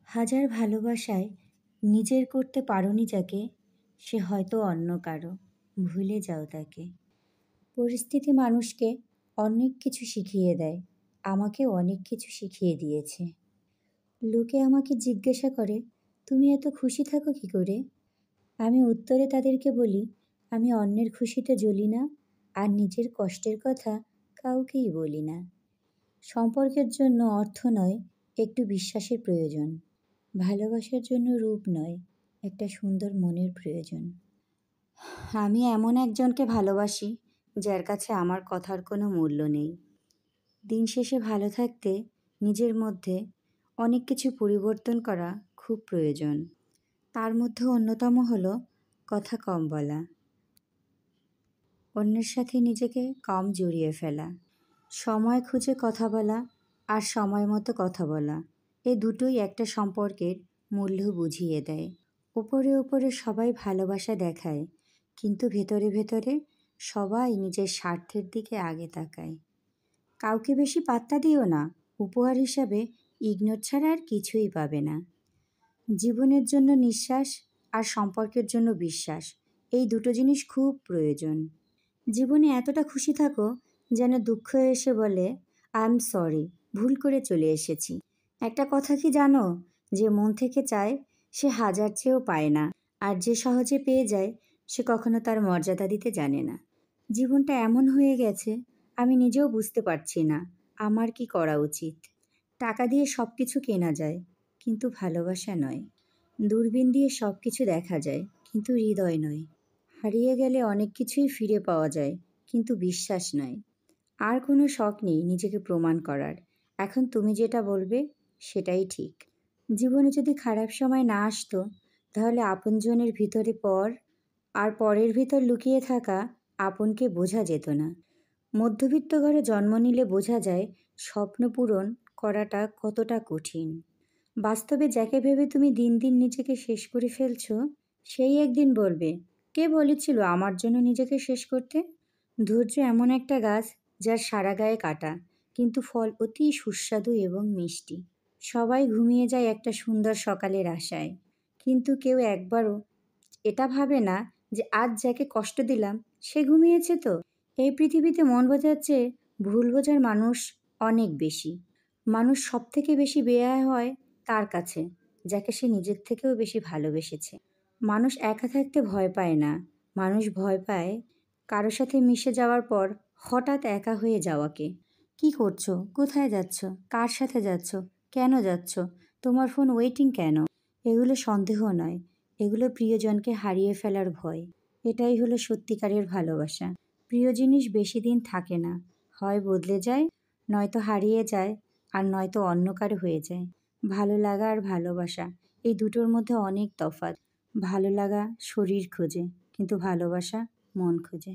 হাজার ভালোবাসায় নিজের করতে পারোনি যাকে, সে হয়তো অন্য কারো, ভুলে যাও তাকে। পরিস্থিতি মানুষকে অনেক কিছু শিখিয়ে দেয়, আমাকে অনেক কিছু শিখিয়ে দিয়েছে। লোকে আমাকে জিজ্ঞাসা করে, তুমি এত খুশি থাকো কি করে? আমি উত্তরে তাদেরকে বলি, আমি অন্যের খুশিতে জ্বলি না, আর নিজের কষ্টের কথা কাউকেই বলি না। সম্পর্কের জন্য অর্থ নয়, একটু বিশ্বাসের প্রয়োজন। ভালোবাসার জন্য রূপ নয়, একটা সুন্দর মনের প্রয়োজন। আমি এমন একজনকে ভালোবাসি যার কাছে আমার কথার কোনো মূল্য নেই। দিন শেষে ভালো থাকতে নিজের মধ্যে অনেক কিছু পরিবর্তন করা খুব প্রয়োজন। তার মধ্যে অন্যতম হলো কথা কম বলা, অন্যের সাথে নিজেকে কম জড়িয়ে ফেলা, সময় খুঁজে কথা বলা আর সময় মতো কথা বলা। এ দুটোই একটা সম্পর্কের মূল্য বুঝিয়ে দেয়। ওপরে ওপরে সবাই ভালোবাসা দেখায়, কিন্তু ভেতরে ভেতরে সবাই নিজের স্বার্থের দিকে আগে তাকায়। কাউকে বেশি পাত্তা দিও না, উপহার হিসাবে ইগনোর ছাড়া আর কিছুই পাবে না। জীবনের জন্য নিঃশ্বাস আর সম্পর্কের জন্য বিশ্বাস, এই দুটো জিনিস খুব প্রয়োজন। জীবনে এতটা খুশি থাকো যেন দুঃখ এসে বলে, আই এম সরি, ভুল করে চলে এসেছি। একটা কথা কি জানো, যে মন থেকে চায় সে হাজার চেয়েও পায় না, আর যে সহজে পেয়ে যায় সে কখনো তার মর্যাদা দিতে জানে না। জীবনটা এমন হয়ে গেছে, আমি নিজেও বুঝতে পারছি না আমার কি করা উচিত। টাকা দিয়ে সব কিছু কেনা যায়, কিন্তু ভালোবাসা নয়। দূরবীন দিয়ে সব কিছু দেখা যায়, কিন্তু হৃদয় নয়। হারিয়ে গেলে অনেক কিছুই ফিরে পাওয়া যায়, কিন্তু বিশ্বাস নয়। আর কোনো শখ নেই নিজেকে প্রমাণ করার। এখন তুমি যেটা বলবে সেটাই ঠিক। জীবনে যদি খারাপ সময় না আসতো, তাহলে আপনজনের ভিতরে পর আর পরের ভিতর লুকিয়ে থাকা আপনকে বোঝা যেত না। মধ্যবিত্ত ঘরে জন্ম নিলে বোঝা যায় স্বপ্ন পূরণ করাটা কতটা কঠিন। বাস্তবে যাকে ভেবে তুমি দিন দিন নিজেকে শেষ করে ফেলছো, সেই একদিন বলবে, কে বলেছিল আমার জন্য নিজেকে শেষ করতে? ধৈর্য এমন একটা গাছ যার সারা গায়ে কাটা, কিন্তু ফল অতি সুস্বাদু এবং মিষ্টি। সবাই ঘুমিয়ে যায় একটা সুন্দর সকালের আশায়, কিন্তু কেউ একবারও এটা ভাবে না যে আজ যাকে কষ্ট দিলাম সে ঘুমিয়েছে তো। এই পৃথিবীতে মন বোঝার চেয়ে ভুল বোঝার মানুষ অনেক বেশি। মানুষ সব থেকে বেশি বেয়ায় হয় তার কাছে, যাকে সে নিজের থেকেও বেশি ভালোবেসেছে। মানুষ একা থাকতে ভয় পায় না, মানুষ ভয় পায় কারো সাথে মিশে যাওয়ার পর হঠাৎ একা হয়ে যাওয়াকে। কি করছো, কোথায় যাচ্ছ, কার সাথে যাচ্ছ, কেন যাচ্ছ, তোমার ফোন ওয়েটিং কেন? এগুলো সন্দেহ নয়, এগুলো প্রিয়জনকে হারিয়ে ফেলার ভয়। এটাই হলো সত্যিকারের ভালোবাসা। প্রিয় জিনিস বেশি দিন থাকে না, হয় বদলে যায়, নয়তো হারিয়ে যায়, আর নয়তো অন্য কারো হয়ে যায়। ভালো লাগা আর ভালোবাসা, এই দুটোর মধ্যে অনেক তফাৎ। ভালো লাগা শরীর খোঁজে, কিন্তু ভালোবাসা মন খোঁজে।